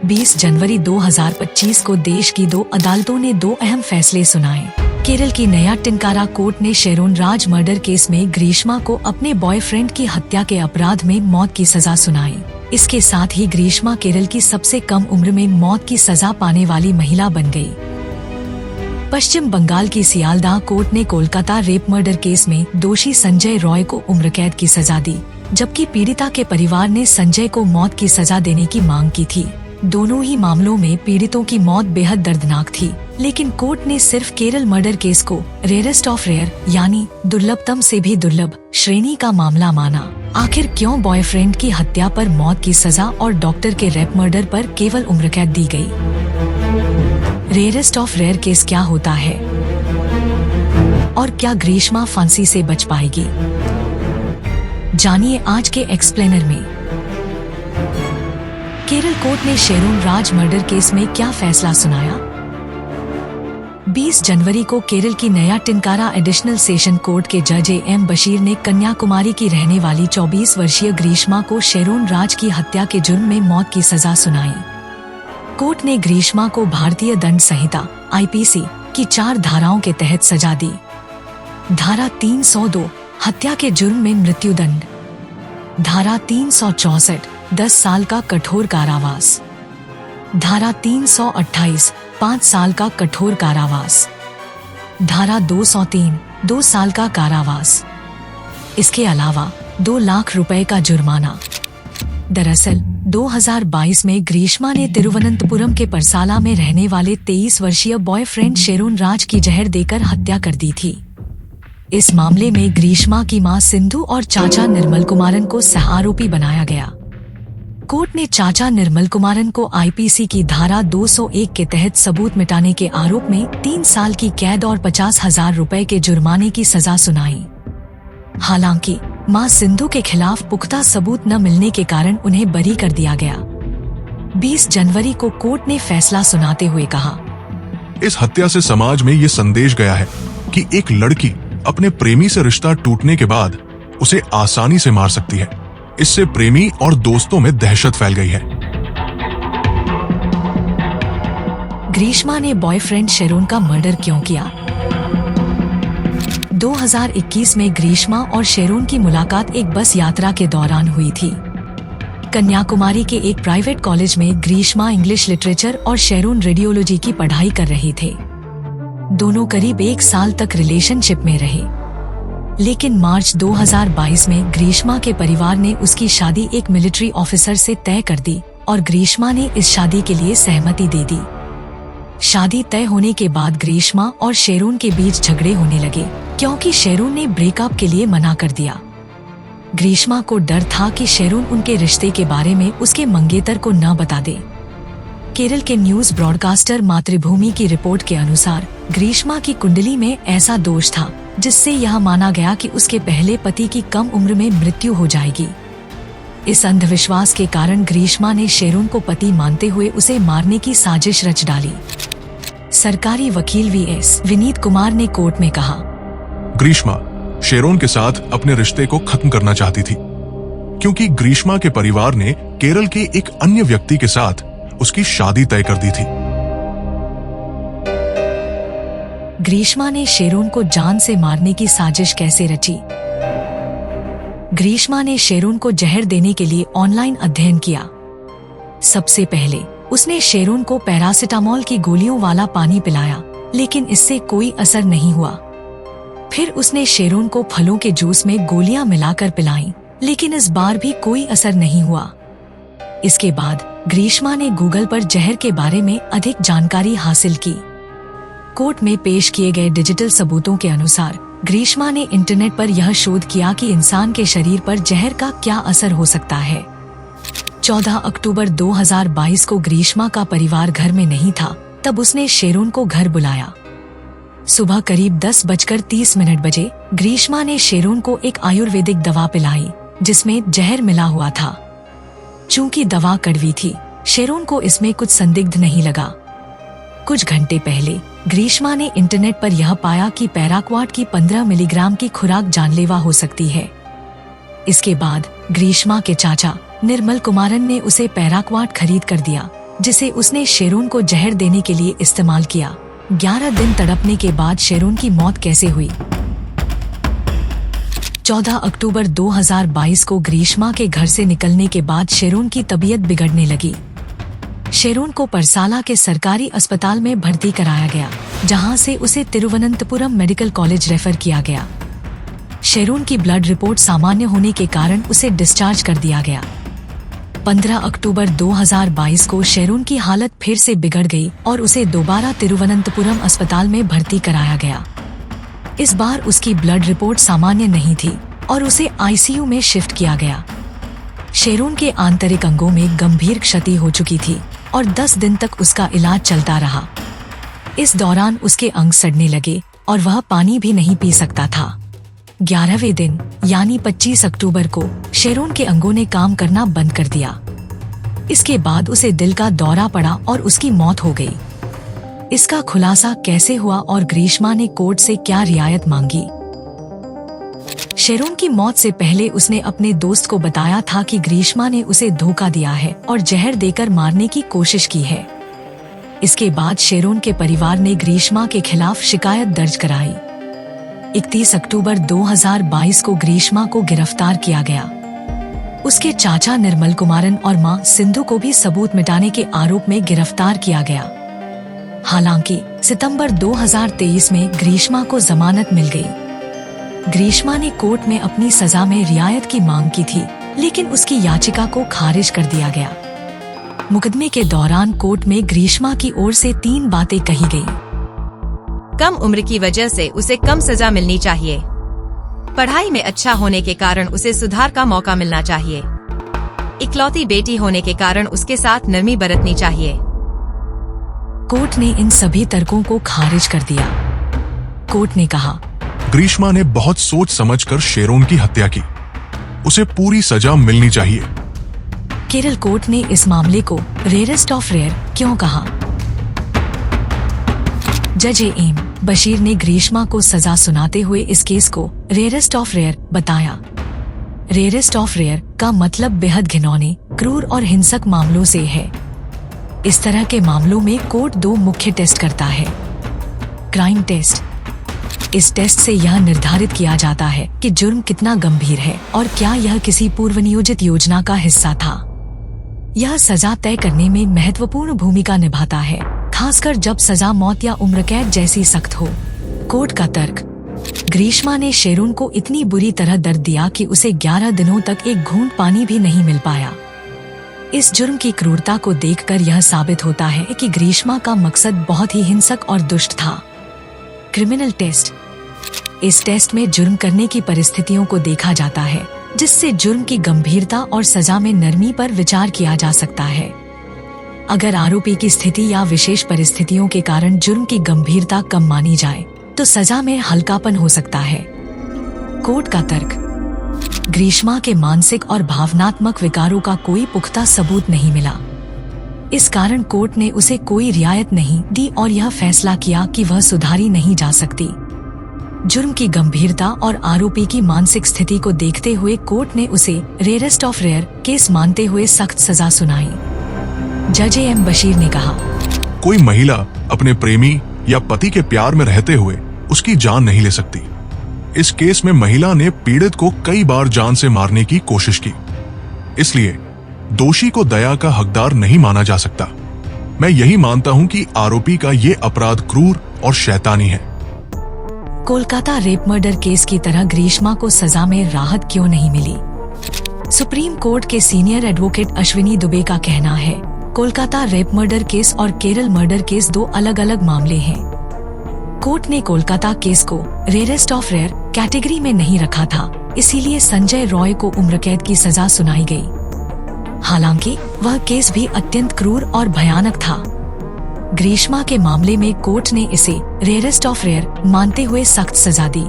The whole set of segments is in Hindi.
20 जनवरी 2025 को देश की 2 अदालतों ने 2 अहम फैसले सुनाए। केरल की नया टिनकारा कोर्ट ने शेरोन राज मर्डर केस में ग्रीष्मा को अपने बॉयफ्रेंड की हत्या के अपराध में मौत की सजा सुनाई। इसके साथ ही ग्रीष्मा केरल की सबसे कम उम्र में मौत की सजा पाने वाली महिला बन गई। पश्चिम बंगाल की सियालदाह कोर्ट ने कोलकाता रेप मर्डर केस में दोषी संजय रॉय को उम्र कैद की सजा दी, जबकि पीड़िता के परिवार ने संजय को मौत की सजा देने की मांग की थी। दोनों ही मामलों में पीड़ितों की मौत बेहद दर्दनाक थी, लेकिन कोर्ट ने सिर्फ केरल मर्डर केस को रेयरेस्ट ऑफ रेयर यानी दुर्लभतम से भी दुर्लभ श्रेणी का मामला माना। आखिर क्यों बॉयफ्रेंड की हत्या पर मौत की सजा और डॉक्टर के रेप मर्डर पर केवल उम्र कैद दी गई? रेयरेस्ट ऑफ रेयर केस क्या होता है और क्या ग्रीष्मा फांसी से बच पाएगी? जानिए आज के एक्सप्लेनर में। केरल कोर्ट ने शेरोन राज मर्डर केस में क्या फैसला सुनाया? 20 जनवरी को केरल की नया टिनकारा एडिशनल सेशन कोर्ट के जज एम बशीर ने कन्याकुमारी की रहने वाली 24 वर्षीय ग्रीष्मा को शेरोन राज की हत्या के जुर्म में मौत की सजा सुनाई। कोर्ट ने ग्रीष्मा को भारतीय दंड संहिता (आईपीसी) की 4 धाराओं के तहत सजा दी। धारा 302 हत्या के जुर्म में मृत्युदंड, धारा 364 10 साल का कठोर कारावास, धारा 328 5 साल का कठोर कारावास, धारा 203 2 साल का कारावास। इसके अलावा 2 लाख रुपए का जुर्माना। दरअसल 2022 में ग्रीष्मा ने तिरुवनंतपुरम के परसाला में रहने वाले 23 वर्षीय बॉयफ्रेंड शेरोन राज की जहर देकर हत्या कर दी थी। इस मामले में ग्रीष्मा की मां सिंधु और चाचा निर्मल कुमारन को सह आरोपी बनाया गया। कोर्ट ने चाचा निर्मल कुमारन को आईपीसी की धारा 201 के तहत सबूत मिटाने के आरोप में 3 साल की कैद और 50,000 रुपए के जुर्माने की सजा सुनाई। हालांकि मां सिंधु के खिलाफ पुख्ता सबूत न मिलने के कारण उन्हें बरी कर दिया गया। 20 जनवरी को कोर्ट ने फैसला सुनाते हुए कहा, इस हत्या से समाज में ये संदेश गया है कि एक लड़की अपने प्रेमी से रिश्ता टूटने के बाद उसे आसानी से मार सकती है। इससे प्रेमी और दोस्तों में दहशत फैल गई है। ग्रीष्मा ने बॉयफ्रेंड शेरोन का मर्डर क्यों किया? 2021 में ग्रीष्मा और शेरोन की मुलाकात एक बस यात्रा के दौरान हुई थी। कन्याकुमारी के एक प्राइवेट कॉलेज में ग्रीष्मा इंग्लिश लिटरेचर और शेरोन रेडियोलॉजी की पढ़ाई कर रहे थे। दोनों करीब 1 साल तक रिलेशनशिप में रहे, लेकिन मार्च 2022 में ग्रीष्मा के परिवार ने उसकी शादी एक मिलिट्री ऑफिसर से तय कर दी और ग्रीष्मा ने इस शादी के लिए सहमति दे दी। शादी तय होने के बाद ग्रीष्मा और शेरोन के बीच झगड़े होने लगे, क्योंकि शेरोन ने ब्रेकअप के लिए मना कर दिया। ग्रीष्मा को डर था कि शेरोन उनके रिश्ते के बारे में उसके मंगेतर को न बता दे। केरल के न्यूज ब्रॉडकास्टर मातृभूमि की रिपोर्ट के अनुसार ग्रीष्मा की कुंडली में ऐसा दोष था जिससे यह माना गया कि उसके पहले पति की कम उम्र में मृत्यु हो जाएगी। इस अंधविश्वास के कारण ग्रीष्मा ने शेरोन को पति मानते हुए उसे मारने की साजिश रच डाली। सरकारी वकील वीएस विनीत कुमार ने कोर्ट में कहा, ग्रीष्मा शेरोन के साथ अपने रिश्ते को खत्म करना चाहती थी, क्योंकि ग्रीष्मा के परिवार ने केरल के एक अन्य व्यक्ति के साथ उसकी शादी तय कर दी थी। ग्रीष्मा ने शेरोन को जान से मारने की साजिश कैसे रची? ग्रीष्मा ने शेरोन को जहर देने के लिए ऑनलाइन अध्ययन किया। सबसे पहले उसने शेरोन को पैरासिटामोल की गोलियों वाला पानी पिलाया, लेकिन इससे कोई असर नहीं हुआ। फिर उसने शेरोन को फलों के जूस में गोलियां मिलाकर पिलाईं, लेकिन इस बार भी कोई असर नहीं हुआ। इसके बाद ग्रीष्मा ने गूगल पर जहर के बारे में अधिक जानकारी हासिल की। कोर्ट में पेश किए गए डिजिटल सबूतों के अनुसार ग्रीष्मा ने इंटरनेट पर यह शोध किया कि इंसान के शरीर पर जहर का क्या असर हो सकता है। 14 अक्टूबर 2022 को ग्रीष्मा का परिवार घर में नहीं था, तब उसने शेरोन को घर बुलाया। सुबह करीब 10:30 बजे ग्रीष्मा ने शेरोन को एक आयुर्वेदिक दवा पिलाई जिसमें जहर मिला हुआ था। चूंकि दवा कड़वी थी, शेरोन को इसमें कुछ संदिग्ध नहीं लगा। कुछ घंटे पहले ग्रीष्मा ने इंटरनेट पर यह पाया कि पैराक्वाट की 15 मिलीग्राम की खुराक जानलेवा हो सकती है। इसके बाद ग्रीष्मा के चाचा निर्मल कुमारन ने उसे पैराक्वाट खरीद कर दिया, जिसे उसने शेरोन को जहर देने के लिए इस्तेमाल किया। 11 दिन तड़पने के बाद शेरोन की मौत कैसे हुई? 14 अक्टूबर 2022 को ग्रीष्मा के घर से निकलने के बाद शेरोन की तबीयत बिगड़ने लगी। शेरोन को परसाला के सरकारी अस्पताल में भर्ती कराया गया, जहां से उसे तिरुवनंतपुरम मेडिकल कॉलेज रेफर किया गया। शेरोन की ब्लड रिपोर्ट सामान्य होने के कारण उसे डिस्चार्ज कर दिया गया। 15 अक्टूबर 2022 को शेरोन की हालत फिर से बिगड़ गई और उसे दोबारा तिरुवनंतपुरम अस्पताल में भर्ती कराया गया। इस बार उसकी ब्लड रिपोर्ट सामान्य नहीं थी और उसे आईसीयू में शिफ्ट किया गया। शेरोन के आंतरिक अंगों में गंभीर क्षति हो चुकी थी और 10 दिन तक उसका इलाज चलता रहा। इस दौरान उसके अंग सड़ने लगे और वह पानी भी नहीं पी सकता था। 11वें दिन यानी 25 अक्टूबर को शेरोन के अंगों ने काम करना बंद कर दिया। इसके बाद उसे दिल का दौरा पड़ा और उसकी मौत हो गई। इसका खुलासा कैसे हुआ और ग्रीष्मा ने कोर्ट से क्या रियायत मांगी? शेरोन की मौत से पहले उसने अपने दोस्त को बताया था कि ग्रीष्मा ने उसे धोखा दिया है और जहर देकर मारने की कोशिश की है। इसके बाद शेरोन के परिवार ने ग्रीष्मा के खिलाफ शिकायत दर्ज कराई। 31 अक्टूबर 2022 को ग्रीष्मा को गिरफ्तार किया गया। उसके चाचा निर्मल कुमारन और मां सिंधु को भी सबूत मिटाने के आरोप में गिरफ्तार किया गया। हालांकि सितंबर 2023 में ग्रीष्मा को जमानत मिल गई। ग्रीष्मा ने कोर्ट में अपनी सजा में रियायत की मांग की थी, लेकिन उसकी याचिका को खारिज कर दिया गया। मुकदमे के दौरान कोर्ट में ग्रीष्मा की ओर से 3 बातें कही गईं। कम उम्र की वजह से उसे कम सजा मिलनी चाहिए। पढ़ाई में अच्छा होने के कारण उसे सुधार का मौका मिलना चाहिए। इकलौती बेटी होने के कारण उसके साथ नरमी बरतनी चाहिए। कोर्ट ने इन सभी तर्कों को खारिज कर दिया। कोर्ट ने कहा, ग्रीष्मा ने बहुत सोच समझकर शेरोन की हत्या की। उसे पूरी सजा मिलनी चाहिए। केरल कोर्ट ने इस मामले को रेयरेस्ट ऑफ रेयर क्यों कहा? जज एम बशीर ने ग्रीष्मा को सजा सुनाते हुए इस केस को रेयरेस्ट ऑफ रेयर बताया। रेयरेस्ट ऑफ रेयर का मतलब बेहद घिनौने, क्रूर और हिंसक मामलों से है। इस तरह के मामलों में कोर्ट 2 मुख्य टेस्ट करता है। Crime test. इस टेस्ट से यह निर्धारित किया जाता है कि जुर्म कितना गंभीर है और क्या यह किसी पूर्वनियोजित योजना का हिस्सा था। यह सजा तय करने में महत्वपूर्ण भूमिका निभाता है, खासकर जब सजा मौत या उम्र कैद जैसी सख्त हो। कोर्ट का तर्क। ग्रीष्मा ने शेरोन को इतनी बुरी तरह दर्द दिया कि उसे 11 दिनों तक एक घूंट पानी भी नहीं मिल पाया। इस जुर्म की क्रूरता को देखकर यह साबित होता है कि ग्रीष्मा का मकसद बहुत ही हिंसक और दुष्ट था। Criminal test. इस टेस्ट में जुर्म करने की परिस्थितियों को देखा जाता है, जिससे जुर्म की गंभीरता और सजा में नरमी पर विचार किया जा सकता है। अगर आरोपी की स्थिति या विशेष परिस्थितियों के कारण जुर्म की गंभीरता कम मानी जाए, तो सजा में हल्कापन हो सकता है। कोर्ट का तर्क। ग्रीष्मा के मानसिक और भावनात्मक विकारों का कोई पुख्ता सबूत नहीं मिला। इस कारण कोर्ट ने उसे कोई रियायत नहीं दी और यह फैसला किया कि वह सुधारी नहीं जा सकती। जुर्म की गंभीरता और आरोपी की मानसिक स्थिति को देखते हुए कोर्ट ने उसे रेयरेस्ट ऑफ रेयर केस मानते हुए सख्त सजा सुनाई। जज एम बशीर ने कहा, कोई महिला अपने प्रेमी या पति के प्यार में रहते हुए उसकी जान नहीं ले सकती। इस केस में महिला ने पीड़ित को कई बार जान से मारने की कोशिश की, इसलिए दोषी को दया का हकदार नहीं माना जा सकता। मैं यही मानता हूं कि आरोपी का ये अपराध क्रूर और शैतानी है। कोलकाता रेप मर्डर केस की तरह ग्रीष्मा को सजा में राहत क्यों नहीं मिली? सुप्रीम कोर्ट के सीनियर एडवोकेट अश्विनी दुबे का कहना है, कोलकाता रेप मर्डर केस और केरल मर्डर केस 2 अलग अलग मामले हैं। कोर्ट ने कोलकाता केस को रेयरेस्ट ऑफ रेयर कैटेगरी में नहीं रखा था, इसीलिए संजय रॉय को उम्र कैद की सजा सुनाई गई। हालांकि वह केस भी अत्यंत क्रूर और भयानक था। ग्रीष्मा के मामले में कोर्ट ने इसे रेयरेस्ट ऑफ रेयर मानते हुए सख्त सजा दी।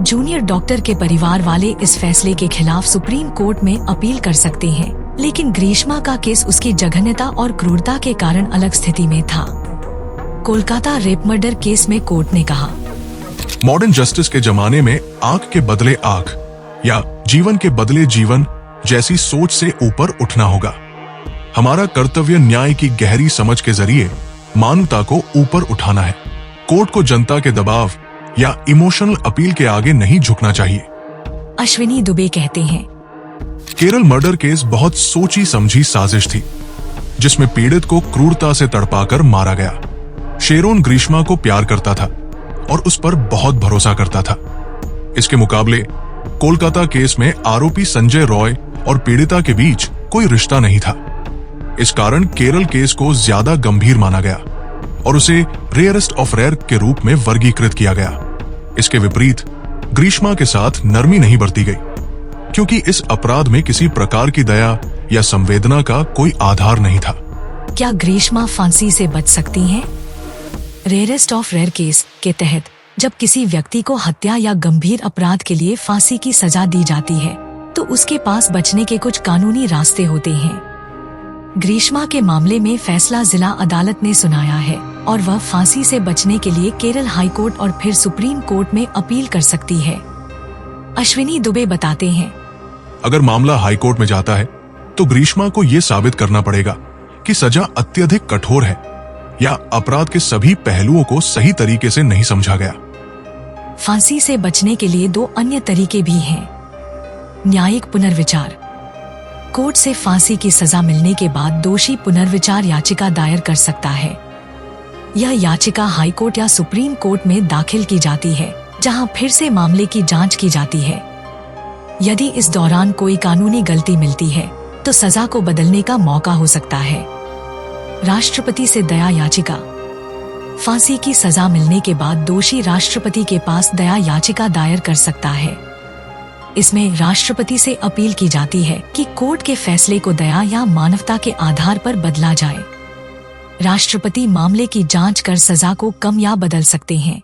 जूनियर डॉक्टर के परिवार वाले इस फैसले के खिलाफ सुप्रीम कोर्ट में अपील कर सकते हैं, लेकिन ग्रीष्मा का केस उसकी जघन्यता और क्रूरता के कारण अलग स्थिति में था। कोलकाता रेप मर्डर केस में कोर्ट ने कहा, मॉडर्न जस्टिस के जमाने में आंख के बदले आंख या जीवन के बदले जीवन जैसी सोच से ऊपर उठना होगा। हमारा कर्तव्य न्याय की गहरी समझ के जरिए मानवता को ऊपर उठाना है। कोर्ट को जनता के दबाव या इमोशनल अपील के आगे नहीं झुकना चाहिए। अश्विनी दुबे कहते हैं, केरल मर्डर केस बहुत सोची समझी साजिश थी, जिसमें पीड़ित को क्रूरता से तड़पाकर मारा गया। शेरोन ग्रीष्मा को प्यार करता था और उस पर बहुत भरोसा करता था। इसके मुकाबले कोलकाता केस में आरोपी संजय रॉय और पीड़िता के बीच कोई रिश्ता नहीं था। इस कारण केरल केस को ज्यादा गंभीर माना गया और उसे रेयरेस्ट ऑफ रेयर के रूप में वर्गीकृत किया गया। इसके विपरीत ग्रीष्मा के साथ नरमी नहीं बरती गई, क्योंकि इस अपराध में किसी प्रकार की दया या संवेदना का कोई आधार नहीं था। क्या ग्रीष्मा फांसी से बच सकती हैं? रेयरेस्ट ऑफ रेयर केस के तहत जब किसी व्यक्ति को हत्या या गंभीर अपराध के लिए फांसी की सजा दी जाती है, तो उसके पास बचने के कुछ कानूनी रास्ते होते हैं। ग्रीष्मा के मामले में फैसला जिला अदालत ने सुनाया है और वह फांसी से बचने के लिए केरल हाई कोर्ट और फिर सुप्रीम कोर्ट में अपील कर सकती है। अश्विनी दुबे बताते हैं, अगर मामला हाई कोर्ट में जाता है तो ग्रीष्मा को यह साबित करना पड़ेगा कि सजा अत्यधिक कठोर है या अपराध के सभी पहलुओं को सही तरीके से नहीं समझा गया। फांसी से बचने के लिए दो अन्य तरीके भी हैं। न्यायिक पुनर्विचार। कोर्ट से फांसी की सजा मिलने के बाद दोषी पुनर्विचार याचिका दायर कर सकता है। यह याचिका हाई कोर्ट या सुप्रीम कोर्ट में दाखिल की जाती है, जहां फिर से मामले की जांच की जाती है। यदि इस दौरान कोई कानूनी गलती मिलती है तो सजा को बदलने का मौका हो सकता है। राष्ट्रपति से दया याचिका। फांसी की सजा मिलने के बाद दोषी राष्ट्रपति के पास दया याचिका दायर कर सकता है। इसमें राष्ट्रपति से अपील की जाती है कि कोर्ट के फैसले को दया या मानवता के आधार पर बदला जाए। राष्ट्रपति मामले की जांच कर सजा को कम या बदल सकते हैं।